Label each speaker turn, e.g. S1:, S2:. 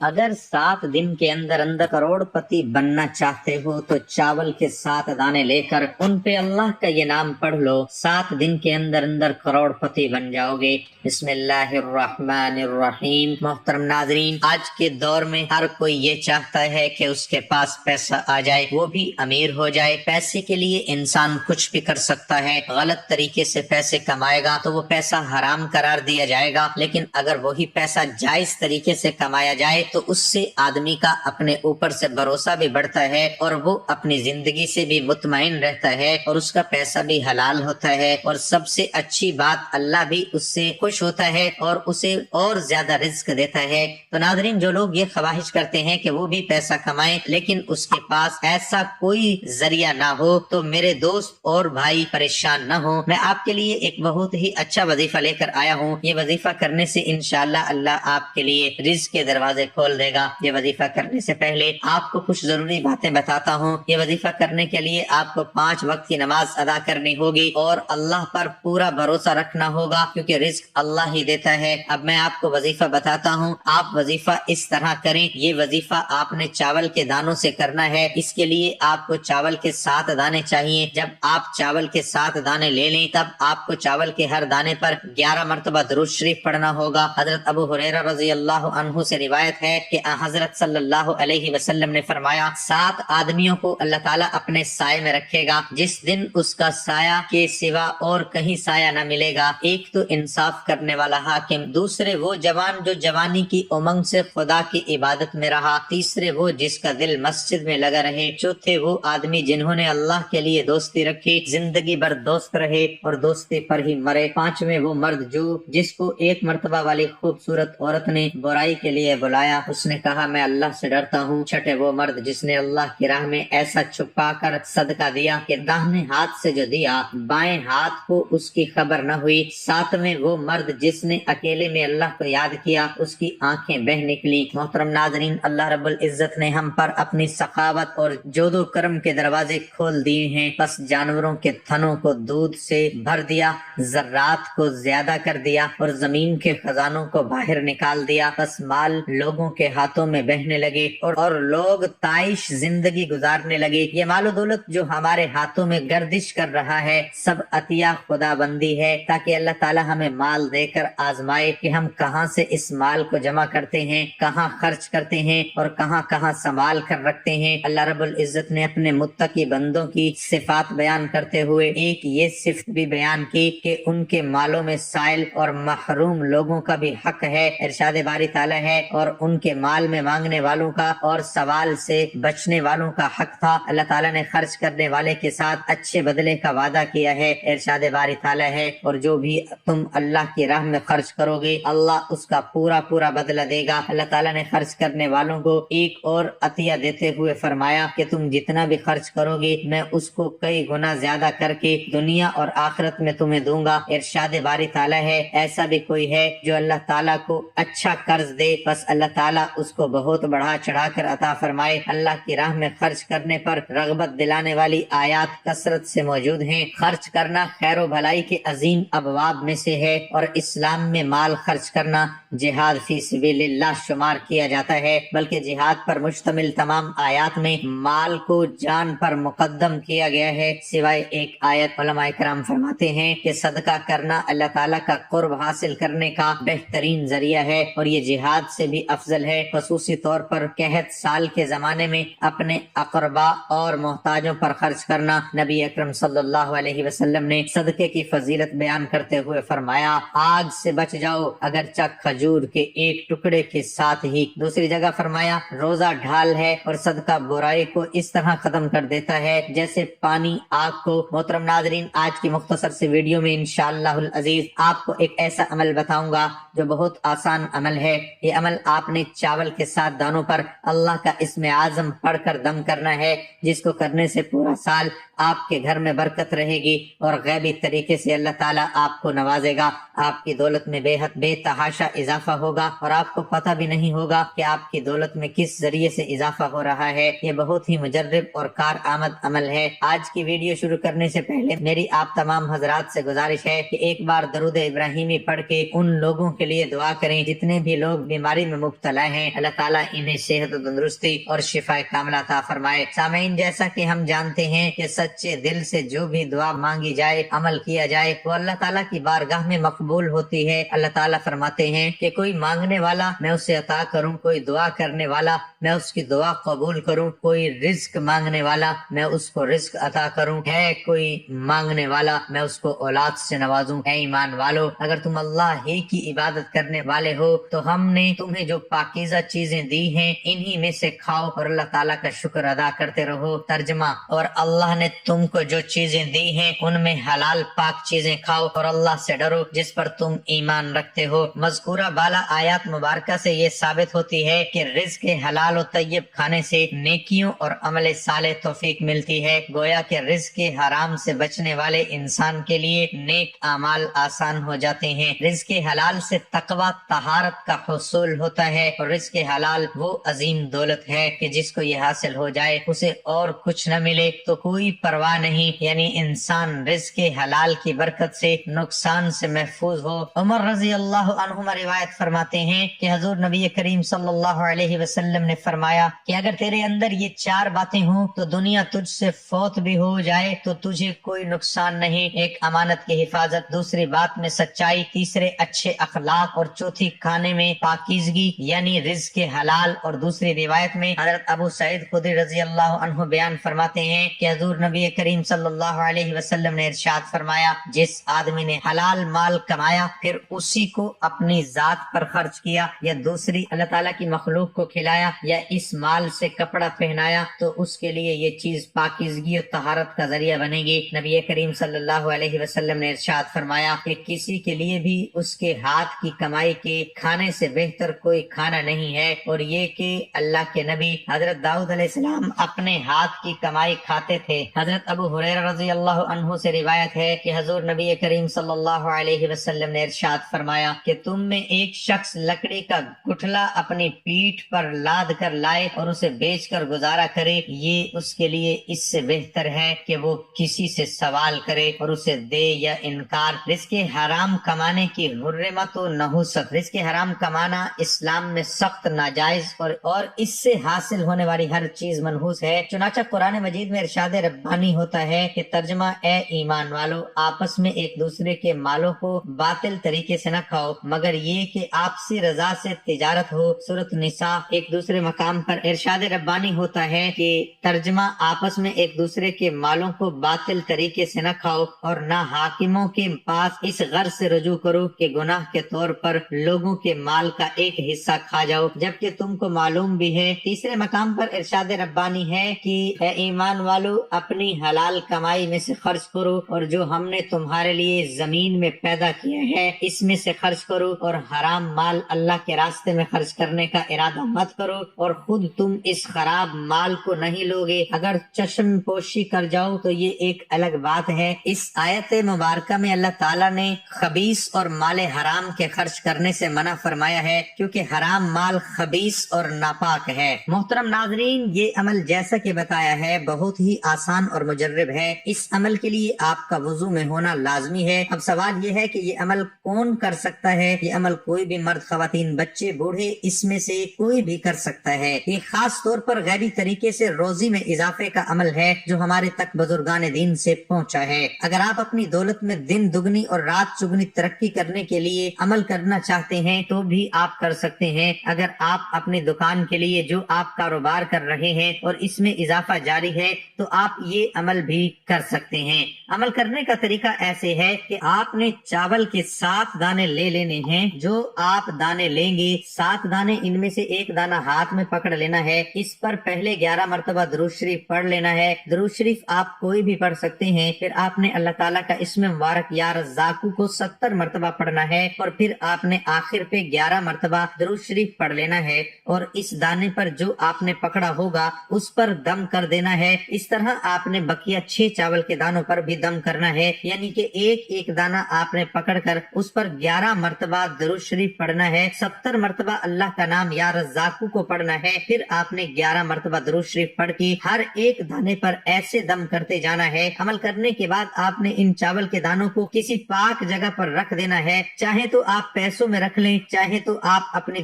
S1: اگر 7 دن کے اندر اندر کروڑپتی بننا چاہتے ہو تو چاول کے 7 دانے لے کر ان پہ اللہ کا یہ نام پڑھ لو، 7 دن کے اندر اندر کروڑپتی بن جاؤ گے۔ بسم اللہ الرحمن الرحیم۔ محترم ناظرین، آج کے دور میں ہر کوئی یہ چاہتا ہے کہ اس کے پاس پیسہ آ جائے، وہ بھی امیر ہو جائے۔ پیسے کے لیے انسان کچھ بھی کر سکتا ہے، غلط طریقے سے پیسے کمائے گا تو وہ پیسہ حرام قرار دیا جائے گا، لیکن اگر وہی پیسہ جائز طریقے سے کمایا جائے تو اس سے آدمی کا اپنے اوپر سے بھروسہ بھی بڑھتا ہے اور وہ اپنی زندگی سے بھی مطمئن رہتا ہے اور اس کا پیسہ بھی حلال ہوتا ہے، اور سب سے اچھی بات اللہ بھی اس سے خوش ہوتا ہے اور اسے اور زیادہ رزق دیتا ہے۔ تو ناظرین، جو لوگ یہ خواہش کرتے ہیں کہ وہ بھی پیسہ کمائیں لیکن اس کے پاس ایسا کوئی ذریعہ نہ ہو، تو میرے دوست اور بھائی پریشان نہ ہو، میں آپ کے لیے ایک بہت ہی اچھا وظیفہ لے کر آیا ہوں۔ یہ وظیفہ کرنے سے انشاءاللہ اللہ آپ کے لیے رزق کے دروازے کھول دے گا۔ یہ وظیفہ کرنے سے پہلے آپ کو کچھ ضروری باتیں بتاتا ہوں۔ یہ وظیفہ کرنے کے لیے آپ کو 5 وقت کی نماز ادا کرنی ہوگی اور اللہ پر پورا بھروسہ رکھنا ہوگا، کیونکہ رزق اللہ ہی دیتا ہے۔ اب میں آپ کو وظیفہ بتاتا ہوں، آپ وظیفہ اس طرح کریں۔ یہ وظیفہ آپ نے چاول کے دانوں سے کرنا ہے۔ اس کے لیے آپ کو چاول کے 7 دانے چاہیے۔ جب آپ چاول کے 7 دانے لے لیں تب آپ کو چاول کے ہر دانے پر 11 مرتبہ درود شریف پڑھنا ہوگا۔ حضرت ابو ہریرہ رضی اللہ عنہ سے روایت ہے کہ حضرت صلی اللہ علیہ وسلم نے فرمایا، 7 آدمیوں کو اللہ تعالیٰ اپنے سائے میں رکھے گا جس دن اس کا سایہ کے سوا اور کہیں سایہ نہ ملے گا۔ ایک تو انصاف کرنے والا حاکم، دوسرے وہ جوان جو جوانی کی امنگ سے خدا کی عبادت میں رہا، تیسرے وہ جس کا دل مسجد میں لگا رہے، چوتھے وہ آدمی جنہوں نے اللہ کے لیے دوستی رکھی، زندگی بھر دوست رہے اور دوستی پر ہی مرے، پانچویں وہ مرد جو جس کو ایک مرتبہ والی خوبصورت عورت نے برائی کے لیے بلایا، اس نے کہا میں اللہ سے ڈرتا ہوں، چھٹے وہ مرد جس نے اللہ کی راہ میں ایسا چھپا کر صدقہ دیا کہ داہنے ہاتھ سے جو دیا بائیں ہاتھ کو اس کی خبر نہ ہوئی، ساتویں وہ مرد جس نے اکیلے میں اللہ کو یاد کیا، اس کی آنکھیں بہ نکلی۔ محترم ناظرین، اللہ رب العزت نے ہم پر اپنی سخاوت اور جود و کرم کے دروازے کھول دیے ہیں، بس جانوروں کے تھنوں کو دودھ سے بھر دیا، ذرات کو زیادہ کر دیا اور زمین کے خزانوں کو باہر نکال دیا، بس مال لوگوں کے ہاتھوں میں بہنے لگے اور لوگ تعیش زندگی گزارنے لگے۔ یہ مال و دولت جو ہمارے ہاتھوں میں گردش کر رہا ہے سب عطیہ خدا بندی ہے، تاکہ اللہ تعالی ہمیں مال دے کر آزمائے کہ ہم کہاں سے اس مال کو جمع کرتے ہیں، کہاں خرچ کرتے ہیں اور کہاں کہاں سنبھال کر رکھتے ہیں۔ اللہ رب العزت نے اپنے متقی بندوں کی صفات بیان کرتے ہوئے ایک یہ صفت بھی بیان کی کہ ان کے مالوں میں سائل اور محروم لوگوں کا بھی حق ہے۔ ارشاد باری تعالی ہے، اور ان کے مال میں مانگنے والوں کا اور سوال سے بچنے والوں کا حق تھا۔ اللہ تعالیٰ نے خرچ کرنے والے کے ساتھ اچھے بدلے کا وعدہ کیا ہے۔ ارشاد باری تعالیٰ ہے، اور جو بھی تم اللہ کی راہ میں خرچ کرو گے اللہ اس کا پورا پورا بدلہ دے گا۔ اللہ تعالیٰ نے خرچ کرنے والوں کو ایک اور عطیہ دیتے ہوئے فرمایا کہ تم جتنا بھی خرچ کرو گے میں اس کو کئی گنا زیادہ کر کے دنیا اور آخرت میں تمہیں دوں گا۔ ارشاد باری تعالیٰ ہے، ایسا بھی کوئی ہے جو اللہ تعالیٰ کو اچھا قرض دے بس اللہ تعالیٰ اس کو بہت بڑھا چڑھا کر عطا فرمائے۔ اللہ کی راہ میں خرچ کرنے پر رغبت دلانے والی آیات کثرت سے موجود ہیں۔ خرچ کرنا خیر و بھلائی کے عظیم ابواب میں سے ہے، اور اسلام میں مال خرچ کرنا جہاد فی سبیل اللہ شمار کیا جاتا ہے، بلکہ جہاد پر مشتمل تمام آیات میں مال کو جان پر مقدم کیا گیا ہے، سوائے ایک آیت۔ علماء کرام فرماتے ہیں کہ صدقہ کرنا اللہ تعالیٰ کا قرب حاصل کرنے کا بہترین ذریعہ ہے، اور یہ جہاد سے بھی افضل ہے۔ خصوصی طور پر قحط سال کے زمانے میں اپنے اقربا اور محتاجوں پر خرچ کرنا۔ نبی اکرم صلی اللہ علیہ وسلم نے صدقے کی فضیلت بیان کرتے ہوئے فرمایا، آگ سے بچ جاؤ اگرچہ کھجور کے ایک ٹکڑے کے ساتھ ہی۔ دوسری جگہ فرمایا، روزہ ڈھال ہے اور صدقہ برائی کو اس طرح ختم کر دیتا ہے جیسے پانی آگ کو۔ محترم ناظرین، آج کی مختصر سی ویڈیو میں انشاءاللہ العزیز آپ کو ایک ایسا عمل بتاؤں گا جو بہت آسان عمل ہے۔ یہ عمل آپ نے چاول کے 7 دانوں پر اللہ کا اسم اعظم پڑھ کر دم کرنا ہے، جس کو کرنے سے پورا سال آپ کے گھر میں برکت رہے گی اور غیبی طریقے سے اللہ تعالیٰ آپ کو نوازے گا۔ آپ کی دولت میں بے حد بے تحاشا اضافہ ہوگا اور آپ کو پتہ بھی نہیں ہوگا کہ آپ کی دولت میں کس ذریعے سے اضافہ ہو رہا ہے۔ یہ بہت ہی مجرب اور کارآمد عمل ہے۔ آج کی ویڈیو شروع کرنے سے پہلے میری آپ تمام حضرات سے گزارش ہے کہ ایک بار درود ابراہیمی پڑھ کے ان لوگوں کے لیے دعا کریں جتنے بھی لوگ بیماری میں مبتلا مبتلا ہیں، اللہ تعالیٰ انہیں صحت و تندرستی اور شفا کاملہ عطا فرمائے۔ سامعین، جیسا کہ ہم جانتے ہیں کہ سچے دل سے جو بھی دعا مانگی جائے، عمل کیا جائے، وہ اللہ تعالیٰ کی بارگاہ میں مقبول ہوتی ہے۔ اللہ تعالیٰ فرماتے ہیں کہ کوئی مانگنے والا میں اسے عطا کروں، کوئی دعا کرنے والا میں اس کی دعا قبول کروں، کوئی رزق مانگنے والا میں اس کو رزق عطا کروں، ہے کوئی مانگنے والا میں اس کو اولاد سے نوازوں۔ اے ایمان والو، اگر تم اللہ ہی کی عبادت کرنے والے ہو تو ہم نے تمہیں جو پاکیزہ چیزیں دی ہیں انہی میں سے کھاؤ اور اللہ تعالیٰ کا شکر ادا کرتے رہو۔ ترجمہ: اور اللہ نے تم کو جو چیزیں دی ہیں ان میں حلال پاک چیزیں کھاؤ اور اللہ سے ڈرو جس پر تم ایمان رکھتے ہو۔ مذکورہ بالا آیات مبارکہ سے یہ ثابت ہوتی ہے کہ رزق حلال و طیب کھانے سے نیکیوں اور عمل صالح توفیق ملتی ہے۔ گویا کہ رزق حرام سے بچنے والے انسان کے لیے نیک اعمال آسان ہو جاتے ہیں۔ رزق حلال سے تقوی طہارت کا حصول ہوتا ہے اور رزق حلال وہ عظیم دولت ہے کہ جس کو یہ حاصل ہو جائے اسے اور کچھ نہ ملے تو کوئی پرواہ نہیں، یعنی انسان رزق حلال کی برکت سے نقصان سے محفوظ ہو۔ عمر رضی اللہ عنہما روایت فرماتے ہیں کہ حضور نبی کریم صلی اللہ علیہ وسلم نے فرمایا کہ اگر تیرے اندر یہ 4 باتیں ہوں تو دنیا تجھ سے فوت بھی ہو جائے تو تجھے کوئی نقصان نہیں۔ ایک، امانت کی حفاظت، دوسری بات میں سچائی، تیسرے اچھے اخلاق، اور چوتھی کھانے میں پاکیزگی یعنی رزق حلال۔ اور دوسری روایت میں حضرت ابو سعید خدری رضی اللہ عنہ بیان فرماتے ہیں کہ حضور نبی کریم صلی اللہ علیہ وسلم نے ارشاد فرمایا، جس آدمی نے حلال مال کمایا پھر اسی کو اپنی ذات پر خرچ کیا یا دوسری اللہ تعالیٰ کی مخلوق کو کھلایا یا اس مال سے کپڑا پہنایا تو اس کے لیے یہ چیز پاکیزگی اور طہارت کا ذریعہ بنے گی۔ نبی کریم صلی اللہ علیہ وسلم نے ارشاد فرمایا کہ کسی کے لیے بھی اس کے ہاتھ کی کمائی کے کھانے سے بہتر کوئی کھانا نہیں ہے، اور یہ کہ اللہ کے نبی حضرت داؤد علیہ السلام اپنے ہاتھ کی کمائی کھاتے تھے۔ حضرت ابو ہریرہ رضی اللہ عنہ سے روایت ہے کہ حضور نبی کریم صلی اللہ علیہ وسلم نے ارشاد فرمایا کہ تم میں ایک شخص لکڑی کا گٹھلا اپنی پیٹھ پر لاد کر لائے اور اسے بیچ کر گزارا کرے، یہ اس کے لیے اس سے بہتر ہے کہ وہ کسی سے سوال کرے اور اسے دے یا انکار۔ رزق حرام کمانے کی حرمت و نحوست۔ رزق حرام کمانا اسلام میں سخت ناجائز اور اس سے حاصل ہونے والی ہر چیز منحوس ہے۔ چنانچہ قرآن مجید میں ارشاد ربانی ہوتا ہے کہ ترجمہ: اے ایمان والو، آپس میں ایک دوسرے کے مالوں کو باطل طریقے سے نہ کھاؤ مگر یہ کہ آپسی رضا سے تجارت ہو۔ سورۃ النساء۔ ایک دوسرے مقام پر ارشاد ربانی ہوتا ہے کہ ترجمہ: آپس میں ایک دوسرے کے مالوں کو باطل طریقے سے نہ کھاؤ اور نہ حاکموں کے پاس اس غرض سے رجوع کرو کہ گناہ کے طور پر لوگوں کے مال کا ایک حصہ کھا جاؤ جبکہ تم کو معلوم بھی ہے۔ تیسرے مقام پر ارشاد ربانی ہے کہ اے ایمان والو، اپنی حلال کمائی میں سے خرچ کرو اور جو ہم نے تمہارے لیے زمین میں پیدا کیا ہے اس میں سے خرچ کرو، اور حرام مال اللہ کے راستے میں خرچ کرنے کا ارادہ مت کرو، اور خود تم اس خراب مال کو نہیں لوگے، اگر چشم پوشی کر جاؤ تو یہ ایک الگ بات ہے۔ اس آیت مبارکہ میں اللہ تعالیٰ نے خبیث اور مال حرام کے خرچ کرنے سے منع فرمایا ہے کیونکہ حرام مال خبیث اور ناپاک ہے۔ محترم ناظرین، یہ عمل جیسا کہ بتایا ہے بہت ہی آسان اور مجرب ہے۔ اس عمل کے لیے آپ کا وضو میں ہونا لازمی ہے۔ اب سوال یہ ہے کہ یہ عمل کون کر سکتا ہے؟ یہ عمل کوئی بھی مرد، خواتین، بچے، بوڑھے، اس میں سے کوئی بھی کر سکتا ہے۔ یہ خاص طور پر غیبی طریقے سے روزی میں اضافے کا عمل ہے جو ہمارے تک بزرگان دین سے پہنچا ہے۔ اگر آپ اپنی دولت میں دن دگنی اور رات چگنی ترقی کرنے کے لیے عمل کرنا چاہتے ہیں تو بھی آپ کر سکتے ہیں۔ اگر آپ اپنی دکان کے لیے جو آپ کاروبار کر رہے ہیں اور اس میں اضافہ جاری ہے تو آپ یہ عمل بھی کر سکتے ہیں۔ عمل کرنے کا طریقہ ایسے ہے کہ آپ نے چاول کے 7 دانے لے لینے ہیں۔ جو آپ دانے لیں گے 7 دانے، ان میں سے ایک دانہ ہاتھ میں پکڑ لینا ہے، اس پر پہلے 11 مرتبہ درود شریف پڑھ لینا ہے۔ درود شریف آپ کوئی بھی پڑھ سکتے ہیں۔ پھر آپ نے اللہ تعالیٰ کا اسم مبارک یا رزاقو کو 70 مرتبہ پڑھنا ہے، اور پھر آپ نے آخر پہ 11 مرتبہ درود شریف پڑھ لینا ہے، اور اس دانے پر جو آپ نے پکڑا ہوگا اس پر دم کر دینا ہے۔ اس طرح آپ نے بقیہ 6 چاول کے دانوں پر بھی دم کرنا ہے، یعنی کہ ایک ایک دانہ آپ نے پکڑ کر اس پر 11 مرتبہ درود شریف پڑھنا ہے، 70 مرتبہ اللہ کا نام یا رزاقو کو پڑھنا ہے، پھر آپ نے 11 مرتبہ درود شریف پڑھ کے ہر ایک دانے پر ایسے دم کرتے جانا ہے۔ عمل کرنے کے بعد آپ نے ان چاول کے دانوں کو کسی پاک جگہ پر رکھ دینا ہے، چاہے تو آپ پیسوں میں رکھ لیں، چاہے تو آپ اپنی